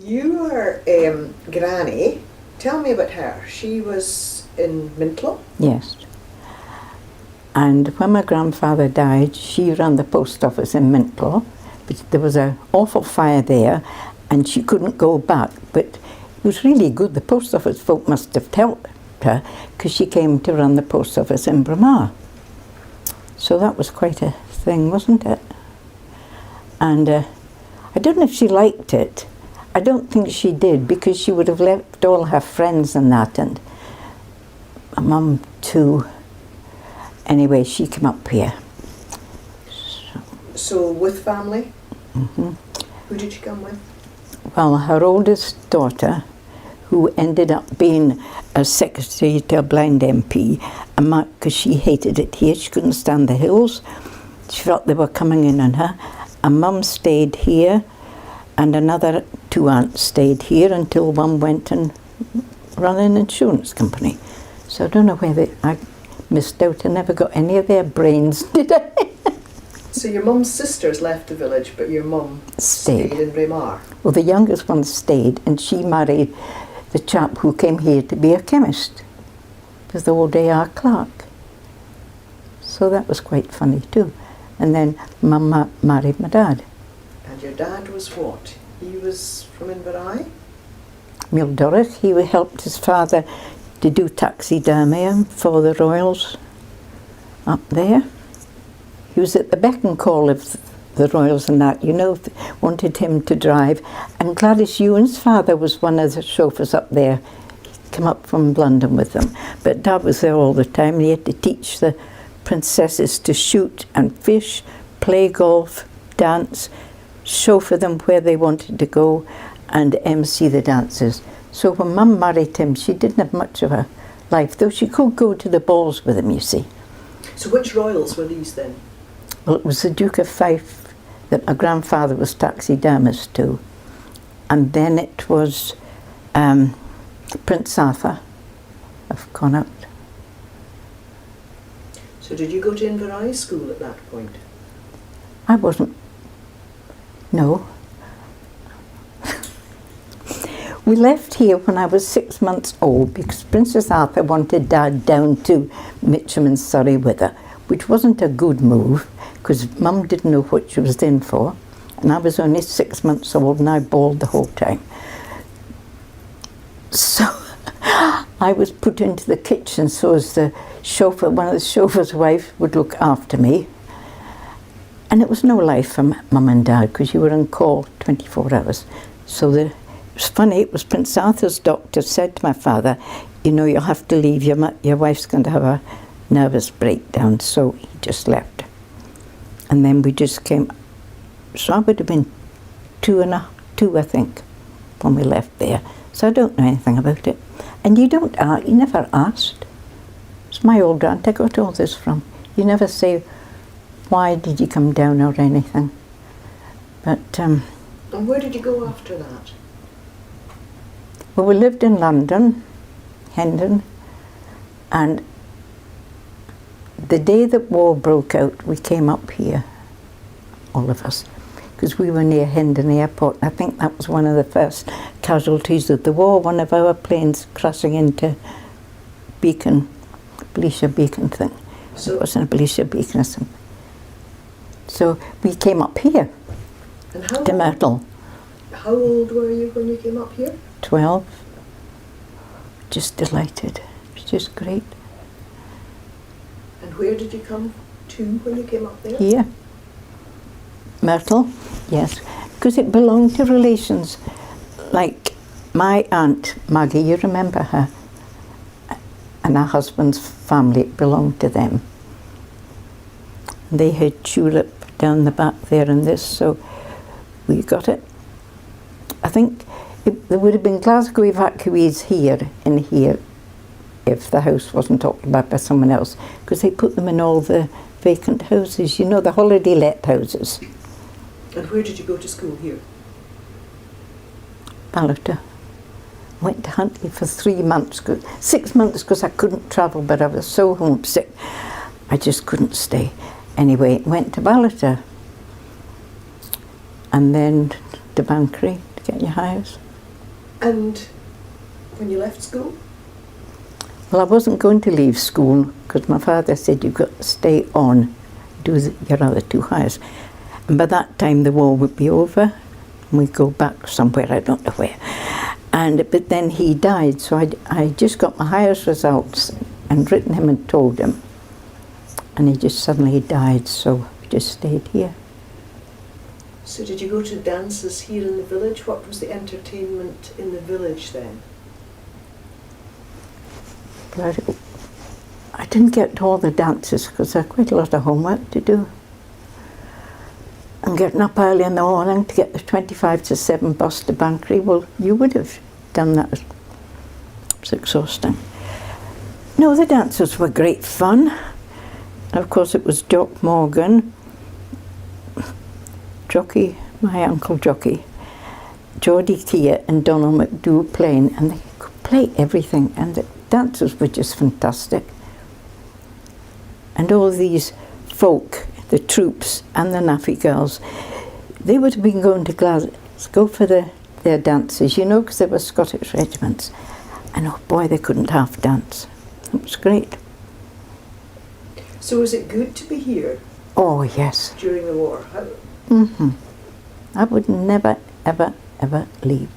Your granny, tell me about her. She was in Mintlo? Yes. And when my grandfather died, she ran the post office in Mintlo. But there was an awful fire there, and she couldn't go back. But it was really good. The post office folk must have helped her, because she came to run the post office in Braemar. So that was quite a thing, wasn't it? And I don't know if she liked it. I don't think she did, because she would have left all her friends and that, and my mum too. Anyway, she came up here. So with family? Mm-hmm. Who did she come with? Well, her oldest daughter, who ended up being a secretary to a blind MP, because she hated it here, she couldn't stand the hills. She felt they were coming in on her. And Mum stayed here, and another two aunts stayed here until one went and ran an insurance company. So I don't know whether I missed out. I never got any of their brains, did I? So your mum's sisters left the village, but your mum stayed in Braemar? Well, the youngest one stayed, and she married the chap who came here to be a chemist. It was the old A.R. Clark. So that was quite funny too. And then Mum married my dad. And your dad was what? He was from Inverrye? Mildorich. He helped his father to do taxidermy for the Royals up there. He was at the beck and call of the Royals and that, you know, wanted him to drive. And Gladys Ewan's father was one of the chauffeurs up there. He came up from London with them. But Dad was there all the time. He had to teach the princesses to shoot and fish, play golf, dance, chauffeur them where they wanted to go, and MC the dances. So when Mum married him, she didn't have much of a life, though she could go to the balls with him, you see. So which royals were these then? Well, it was the Duke of Fife that my grandfather was taxidermist to. And then it was Prince Arthur of Connaught. So did you go to Inverrye school at that point? I wasn't. No. We left here when I was 6 months old because Princess Arthur wanted Dad down to Mitcham in Surrey with her, which wasn't a good move because Mum didn't know what she was in for, and I was only 6 months old and I bawled the whole time. So I was put into the kitchen so as the chauffeur, one of the chauffeur's wife would look after me. And it was no life for Mum and Dad because you were on call 24 hours. So it was funny, it was Prince Arthur's doctor said to my father, you know, you'll have to leave, your wife's going to have a nervous breakdown. So he just left. And then we just came, so I would have been two, I think, when we left there. So I don't know anything about it. And you never asked. It's my old aunt I got all this from. You never say, why did you come down or anything? But and where did you go after that? Well, we lived in London, Hendon, and the day that war broke out, we came up here, all of us, because we were near Hendon Airport. I think that was one of the first casualties of the war, one of our planes crashing into Beacon, Belisha Beacon thing. So it wasn't a Belisha Beacon or something. So we came up here to Myrtle. How old were you when you came up here? 12. Just delighted. It was just great. And where did you come to when you came up there? Here. Myrtle, yes. Because it belonged to relations. Like my aunt Maggie, you remember her? And her husband's family, it belonged to them. They had tulip down the back there and this, so we got it. I think there would have been Glasgow evacuees here if the house wasn't occupied by someone else, because they put them in all the vacant houses, you know, the holiday let houses. And where did you go to school here? Ballater. Went to Huntly for 3 months, 6 months because I couldn't travel, but I was so homesick, I just couldn't stay. Anyway, went to Ballater and then to Banchory to get your house. And when you left school? Well, I wasn't going to leave school because my father said you've got to stay on, do your other 2 hires. And by that time the war would be over and we'd go back somewhere, I don't know where. But then he died, so I just got my hires results and written him and told him. And he just suddenly died, so we just stayed here. So did you go to dances here in the village? What was the entertainment in the village then? But I didn't get to all the dances because I had quite a lot of homework to do. And getting up early in the morning to get the 25 to 7 bus to Bankery, well, you would have done that. It was exhausting. No, the dances were great fun. Of course, it was Jock Morgan, Jockey, my uncle Jockey, Geordie Kia and Donald McDoo playing, and they could play everything, and the dances were just fantastic. And all these folk, the troops and the Naffy girls, they would have been going to Glasgow for their dances, you know, because they were Scottish regiments. And oh boy, they couldn't half dance. It was great. So was it good to be here? Oh yes. During the war? Mm-hmm. I would never, ever, ever leave.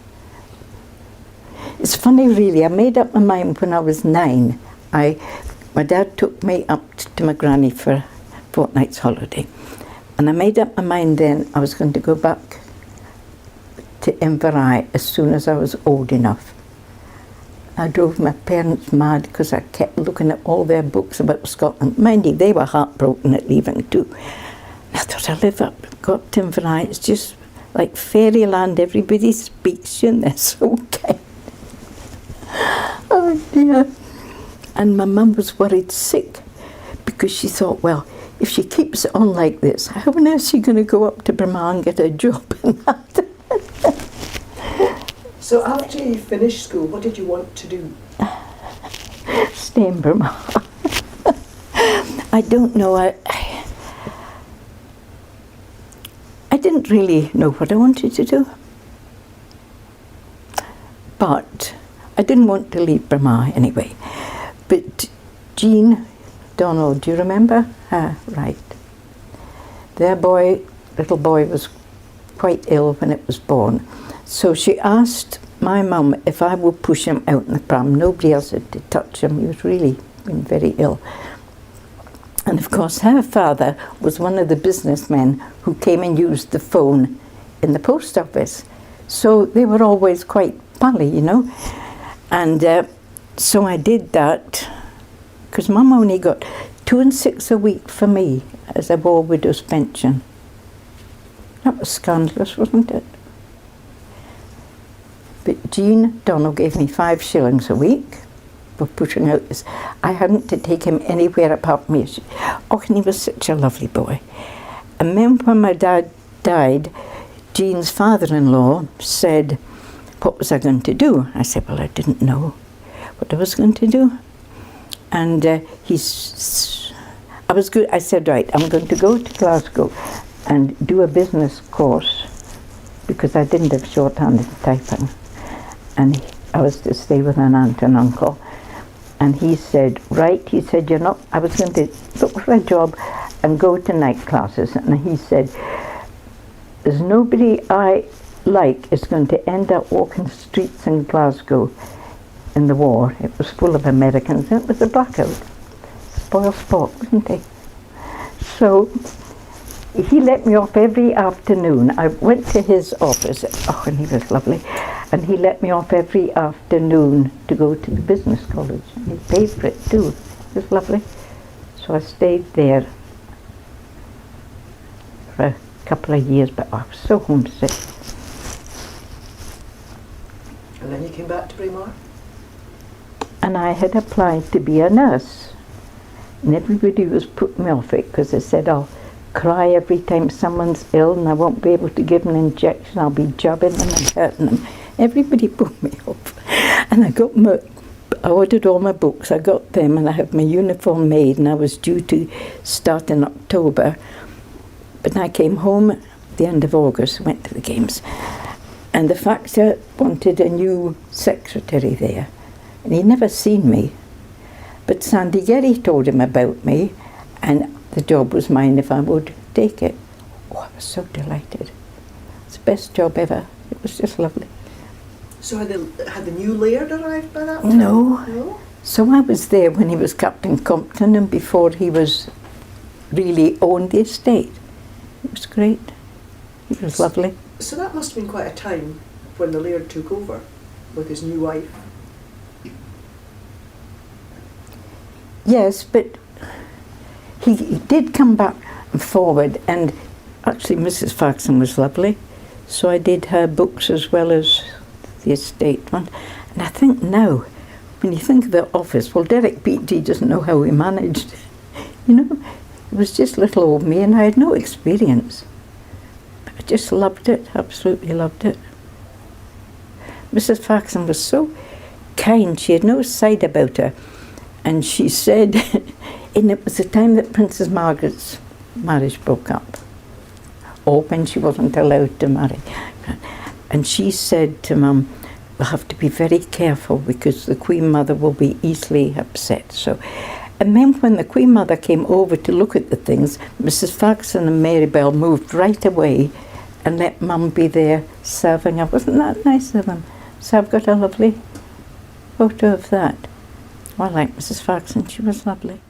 It's funny really, I made up my mind when I was 9. My dad took me up to my granny for a fortnight's holiday. And I made up my mind then I was going to go back to Inverrigh as soon as I was old enough. I drove my parents mad because I kept looking at all their books about Scotland. Mind you, they were heartbroken at leaving too. I thought go up to Inverrigh, it's just like fairyland, everybody speaks you and they're so kind. Oh dear. And my mum was worried sick because she thought, well, if she keeps it on like this, how on earth is she going to go up to Braemar and get a job in that? So after you finished school, what did you want to do? Stay in Braemar. I don't know. I didn't really know what I wanted to do. But I didn't want to leave Braemar anyway. But Jean Donald, do you remember her? Right. Their little boy was quite ill when it was born. So she asked my mum if I would push him out in the pram. Nobody else had to touch him. He was really been very ill. And of course her father was one of the businessmen who came and used the phone in the post office. So they were always quite pally, you know. And so I did that because Mum only got 2 and 6 a week for me as a war widow's pension. That was scandalous, wasn't it? But Jean Donald gave me 5 shillings a week for pushing out this. I hadn't to take him anywhere apart from me. Oh, and he was such a lovely boy. And then when my dad died, Jean's father-in-law said, what was I going to do? I said, well, I didn't know what I was going to do. And I was good. I said, right, I'm going to go to Glasgow and do a business course because I didn't have shorthand and typing. And I was to stay with an aunt and uncle. And he said, right, he said, you're not, I was going to look for a job and go to night classes. And he said, there's nobody I like is going to end up walking the streets in Glasgow in the war. It was full of Americans and it was a blackout. Spoil sport, wasn't he? So he let me off every afternoon. I went to his office, oh, and he was lovely, and he let me off every afternoon to go to the business college. And he paid for it too. It was lovely. So I stayed there for a couple of years, but I was so homesick. And then you came back to Braemar? And I had applied to be a nurse. And everybody was putting me off it because they said, I'll cry every time someone's ill and I won't be able to give an injection. I'll be jabbing them and hurting them. Everybody put me off. And I ordered all my books. I got them and I had my uniform made and I was due to start in October. But I came home at the end of August, went to the games. And the factor wanted a new secretary there. And he'd never seen me. But Sandy Gerry told him about me, and the job was mine if I would take it. Oh, I was so delighted. It's the best job ever. It was just lovely. So had the new laird arrived by that time? No. No? So I was there when he was Captain Compton and before he was really owned the estate. It was great. It was lovely. So that must have been quite a time when the laird took over with his new wife. Yes, but he did come back and forward, and actually Mrs. Faxon was lovely. So I did her books as well as the estate one. And I think now, when you think of the office, well, Derek Beattie doesn't know how he managed. You know, it was just little old me, and I had no experience. I just loved it, absolutely loved it. Mrs. Faxon was so kind, she had no side about her. And she said, and it was the time that Princess Margaret's marriage broke up, or when she wasn't allowed to marry. And she said to Mum, we'll have to be very careful because the Queen Mother will be easily upset. So, and then when the Queen Mother came over to look at the things, Mrs. Faxon and Mary Bell moved right away and let Mum be there serving her. Wasn't that nice of them? So I've got a lovely photo of that. I like Mrs. Faxon, she was lovely.